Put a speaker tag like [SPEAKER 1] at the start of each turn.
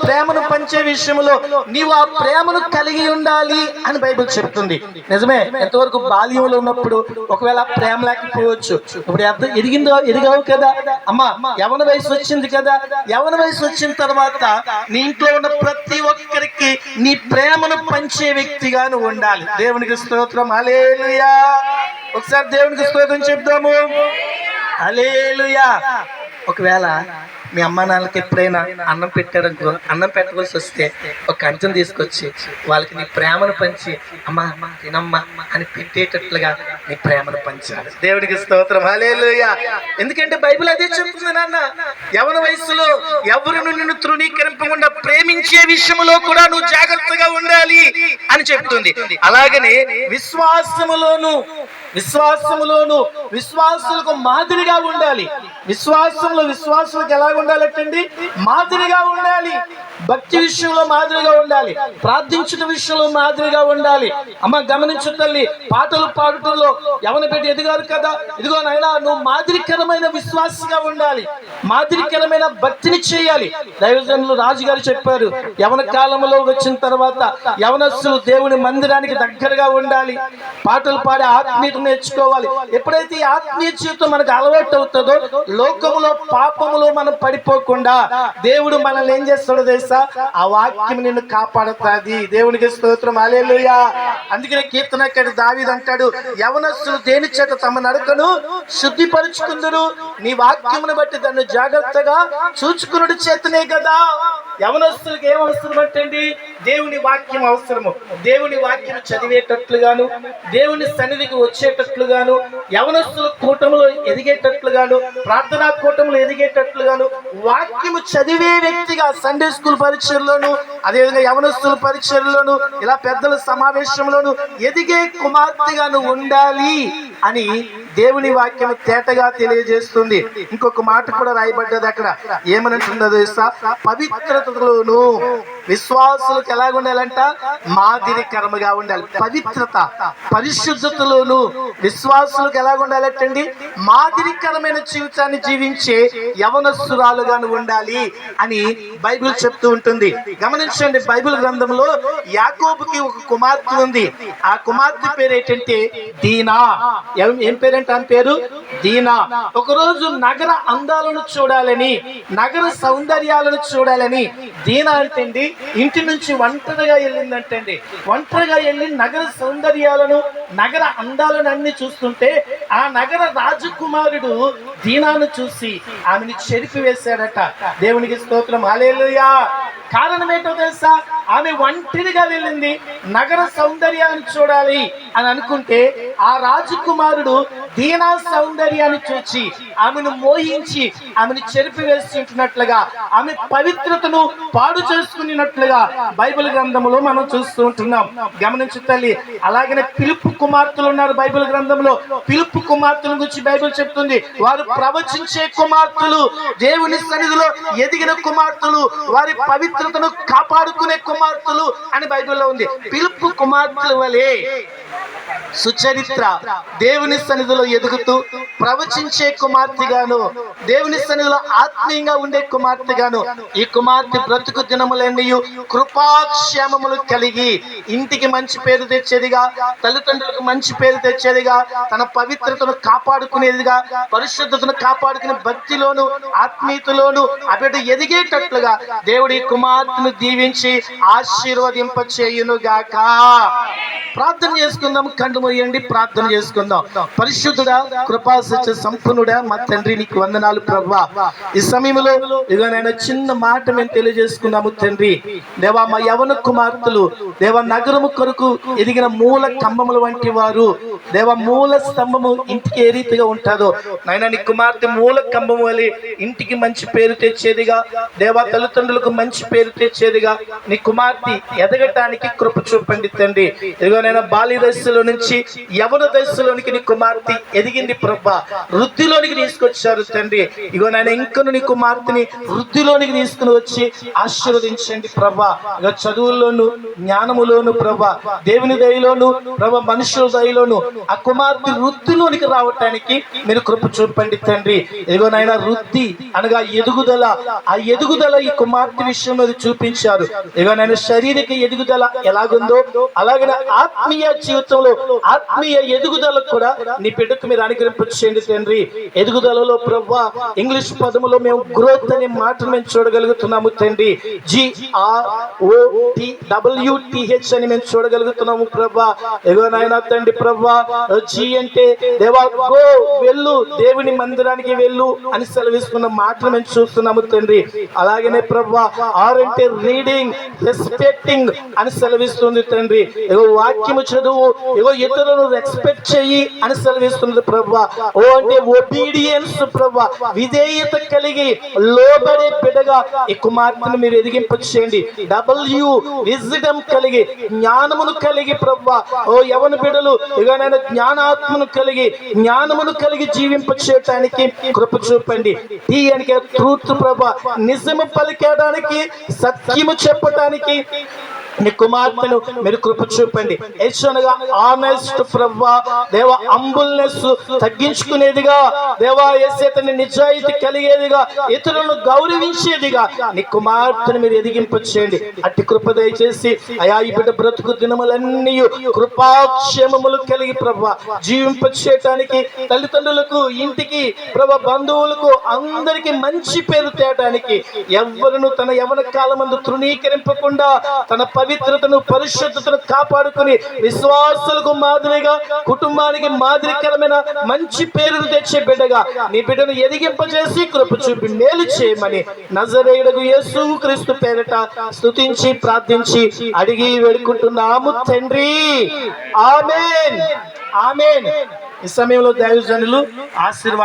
[SPEAKER 1] ప్రేమను పంచే విషయంలో నీవు ఆ ప్రేమను కలిగి ఉండాలి అని బైబిల్ చెప్తుంది. నిజమే, ఎంతవరకు బాల్యంలో ఉన్నప్పుడు ఒకవేళ ప్రేమ లేకపోవచ్చు. ఇప్పుడు ఎదిగావు కదా అమ్మా, యవన వయసు వచ్చింది కదా, యవన వయసు వచ్చిన తర్వాత నీ ఇంట్లో ఉన్న ప్రతి ఒక్కరికి నీ ప్రేమను పంచే వ్యక్తిగా నువ్వు ఉండాలి. దేవునికి స్తోత్రం, హల్లెలూయా. ఒకసారి దేవునికి స్తోత్రం చెప్దాము, హల్లెలూయా. ఒకవేళ మీ అమ్మ నాన్నలకి ఎప్పుడైనా అన్నం పెట్టారనుకో, అన్నం పెట్టవలసి వస్తే ఒక కంచం తీసుకొచ్చి వాళ్ళకి నీ ప్రేమను పంచి అమ్మ అమ్మ తినమ్మా అని పెట్టేటట్లుగా నీ ప్రేమను పంచాలి. దేవుడికి స్తోత్రం, హల్లెలూయా. ఎందుకంటే బైబిల్ అదే చెప్తుంది నాన్న, యవన వయసులో ఎవరిని నిన్ను తృణీకరింపకుండా ప్రేమించే విషయంలో కూడా నువ్వు జాగ్రత్తగా ఉండాలి అని చెప్తుంది. అలాగనే విశ్వాసములోను విశ్వాసులకు మాదిరిగా ఉండాలి. విశ్వాసులకు ఎలా ఉండాలంటండి? మాదిరిగా ఉండాలి. భక్తి విషయంలో మాదిరిగా ఉండాలి, ప్రార్థించిన విషయంలో మాదిరిగా ఉండాలి. అమ్మ గమనించు తల్లి, పాటలు పాడటంలో యవన పెట్టి ఎదిగారు కదా, ఇదిగో నాయనా నువ్వు మాదిరికరమైన విశ్వాసగా ఉండాలి, మాదిరికరమైన భక్తిని చేయాలి. దైవజనులు రాజుగారు చెప్పారు, యవన కాలంలో వచ్చిన తర్వాత యవనస్తులు దేవుని మందిరానికి దగ్గరగా ఉండాలి, పాటలు పాడే ఆత్మీయత నేర్చుకోవాలి. ఎప్పుడైతే ఈ ఆత్మీయ జీవితం మనకు అలవాటు అవుతుందో లోకములో పాపములో మనం పడిపోకుండా దేవుడు మనల్ని ఏం చేస్తాడో తెలుసా? ఆ వాక్యం నిన్ను కాపాడుతుంది. దేవునికి స్తోత్రం, హల్లెలూయా. అందుకనే కీర్తనకారుడు దావీదు అంటాడు, యవనస్తులు దేని చేత తమ నడకను శుద్ధిపరుచుకుందురు, నీ వాక్యమును బట్టి దాన్ని జాగ్రత్తగా చూచుకునుడి చేతనే కదా. యవనస్తులకు ఏం అవసరం అంటే దేవుని వాక్యం అవసరము. దేవుని వాక్యం చదివేటట్లుగాను, దేవుని సన్నిధికి వచ్చేటట్లుగాను, యవనస్తుల కూటములో ఎదిగేటట్లుగాను, ప్రార్థనా కూటములు ఎదిగేటట్లుగాను వాక్యము చదివే వ్యక్తిగా సండే స్కూల్ పరీక్షల్లోను, అదేవిధంగా యవనస్తుల పరీక్షల్లోను, ఇలా పెద్దల సమావేశంలోను ఎదిగే కుమార్తెగా ఉండాలి అని దేవుని వాక్యం తేటగా తెలియజేస్తుంది. ఇంకొక మాట కూడా రాయబడ్డది అక్కడ, ఏమనంటుందో తెలుసా? పవిత్రతలోను విశ్వాసులకు ఎలా ఉండాలంట? మాదిరికరముగా ఉండాలి. పవిత్రత పరిశుద్ధతలోను విశ్వాసులకు ఎలా ఉండాలంటండి? మాదిరికరమైన జీవితాన్ని జీవించే యవనస్తురాలుగా ఉండాలి అని బైబిల్ చెప్తూ ఉంటుంది. గమనించండి, బైబిల్ గ్రంథంలో యాకోబుకి ఒక కుమార్తె ఉంది. ఆ కుమార్తె పేరు ఏంటంటే దీనా. ఏం పేరంటే ఆమె పేరు? దీనా. ఒకరోజు నగర అందాలను చూడాలని, నగర సౌందర్యాలను చూడాలని దీనా అంటండి ఇంటి నుంచి ఒంటరిగా వెళ్ళిందంటండి. ఒంటరిగా వెళ్ళి నగర సౌందర్యాలను, నగర అందాలను అన్ని చూస్తుంటే ఆ నగర రాజకుమారుడు దీనాను చూసి ఆమెను చెరిపి వేశాడట. దేవునికి స్తోత్రం, హల్లెలూయా. కారణం ఏంటో తెలుసా? ఆమె ఒంటరిగా వెళ్ళింది, నగర సౌందర్యాన్ని చూడాలి అని అనుకుంటే ఆ రాజకుమారుడు దీనా సౌందర్యాన్ని చూచి ఆమెను మోహించి ఆమెను చెరిపివేస్తుంటున్నట్లుగా, ఆమె పవిత్రతను పాడు చేసుకున్నట్లుగా బైబిల్ గ్రంథంలో మనం చూస్తూ ఉంటున్నాం. గమనించు తల్లి. అలాగనే పిలుపు కుమార్తెలు ఉన్నారు బైబిల్ గ్రంథంలో. పిలుపు కుమార్తెల గురించి బైబిల్ చెప్తుంది, వారు ప్రవచించే కుమార్తెలు, దేవుని సన్నిధిలో ఎదిగిన కుమార్తెలు, వారి పవిత్రతను కాపాడుకునే కుమార్తెలు అని బైబిల్లో ఉంది. పిలుపు కుమార్తెల వలె సుచరిత్ర, దేవుని సన్నిధిలో ఎదుగుతూ ప్రవచించే కుమార్తెగాను, దేవుని సన్నిధిలో ఆత్మీయంగా ఉండే కుమార్తెగాను ఈ కుమార్తె బ్రతుకు దినములన్నీ కృపాక్షేమములు కలిగి ఇంటికి మంచి పేరు తెచ్చేదిగా, తల్లిదండ్రులకు మంచి పేరు తెచ్చేదిగా, తన పవిత్రతను కాపాడుకునేదిగా, పరిశుద్ధతను కాపాడుకునే భక్తిలోను ఆత్మీయతలోను ఆ బిడ్డ ఎదిగేటట్లుగా దేవుడి కుమార్తెను దీవించి ఆశీర్వదింప చేయునుగాక. ప్రార్థన చేసుకుందాం, కళ్ళు మూయండి, ప్రార్థన చేసుకుందాం. పరిశుద్ధుడా, కృపా సత్య సంపన్నుడా మా తండ్రి, నీకు వందనాలు ప్రభువా. ఈ సమయంలో ఇదిగో నేను చిన్న మాట మేము తెలియజేసుకున్నాము తండ్రి. దేవా, మా యవన కుమార్తెలు దేవా నగరము కొరకు ఎదిగిన మూల కంబముల వంటి వారు, దేవా మూల స్తంభము ఇంటికి ఏ రీతిగా ఉంటుందో నాయన నీ కుమార్తె మూల కంబము వలె ఇంటికి మంచి పేరు తెచ్చేదిగా, దేవా తల్లిదండ్రులకు మంచి పేరు తెచ్చేదిగా నీ కుమార్తె ఎదగటానికి కృప చూపండి తండ్రి. ఇదిగో నేను బాల్య దశలో నుంచి యవన దశలోనికి నీ కుమార్తె ఎదిగింది ప్రభా, వృద్ధిలోనికి తీసుకొచ్చారు తండ్రి. ఇగో నాయన ఇంకను నీ కుమార్తెని వృద్ధిలోనికి తీసుకుని వచ్చి ఆశీర్వదించండి ప్రభా. ఇక చదువుల్లోను జ్ఞానములోను ప్రభా, దేవుని దయలోను ప్రభా, మనుషుల దయలోను ఆ కుమార్తె వృద్ధిలోనికి రావటానికి మీరు కృప చూపండి తండ్రి. ఇదిగో నాయన వృద్ధి అనగా ఎదుగుదల, ఆ ఎదుగుదల ఈ కుమార్తె విషయంలో చూపించారు. ఇదిగో నాయన శారీరక ఎదుగుదల ఎలాగుందో అలాగే ఆత్మీయ జీవితంలో ఆత్మీయ ఎదుగుదల కూడా నీ బిడ్డకు మీరు అనుగ్రహింపచేయండి తండ్రి. ఎదుగుదలలో ప్రభా ఇంగ్లీష్ పదములో మేము గ్రోత్ అనే మాటను మేము చూడగలుగుతున్నాము తండ్రి. GROTWTH అని మేము చూడగలుగుతున్నాము ప్రభా. ఎగో నాయన తండ్రి ప్రభా, జీ అంటే దేవా గో వెళ్ళు, దేవుని మందిరానికి వెళ్ళు అని సెలవిస్తున్న మాటను మేము చూస్తున్నాము తండ్రి. అలాగనే ప్రభా ఆర్ అంటే రీడింగ్, రెస్పెక్టింగ్ అని సెలవిస్తుంది తండ్రి. ఏగో వాక్యము చదువు, ఏగో ఇతరులను రెస్పెక్ట్ చెయ్యి అని సెలవిస్తుంది ప్రభా. ఓ అంటే ఒబీడియన్స్ ప్రభా, విధేయత కలిగి లోబడే బిడ్డగా ఈ కుమార్తెను మీరు ఎదిగింపచేయండి. W విజ్డమ్ కలిగి, జ్ఞానమును కలిగి ప్రభా, ఓ యవన బిడ్డలు ఇకనైనా జ్ఞానాత్మను కలిగి జ్ఞానమును కలిగి జీవింపచేయటానికి కృప చూపండి. T అంటే ట్రూత్ ప్రభా, నిజము పలికేయడానికి, సత్యము చెప్పటానికి నీ కుమార్తెను మీరు కృప చూపండి. యెషోనగా ఆనెస్ట్ ప్రభా, దేవ హంబుల్నెస్ తగ్గించుకునేదిగా, దేవా యేసయ్యని నిజాయితీ కలిగేదిగా, ఇతరులను గౌరవించేదిగా నీ కుమార్తెను మీరు ఎదిగింపచేయండి. అట్టి కృప దయచేసి అయా ఈ బిడ్డ బ్రతుకు దినములన్నీ కృపాక్షేమములు కలిగి ప్రభా జీవింపచేయటానికి, తల్లిదండ్రులకు, ఇంటికి ప్రభా, బంధువులకు అందరికి మంచి పేరు తేయటానికి, ఎవ్వరును తన యవన కాలమందు తృణీకరింపకుండా తన పవిత్రతను పరిశుద్ధతను కాపాడుకుని విశ్వాసులకు మాదిరిగా, కుటుంబానికి మాదిరికరమైన మంచి పేరును తెచ్చే బిడ్డగా నీ బిడ్డను ఎదిగింపజేసి కృప చూపి మేలు చేయమని నజరేయుడగు యేసుక్రీస్తు పేరిట స్తుతించి ప్రార్థించి అడిగి వేడుకుంటున్నాము తండ్రి. ఆమేన్, ఆమేన్. ఈ సమయంలో దైవజనులు ఆశీర్వాదం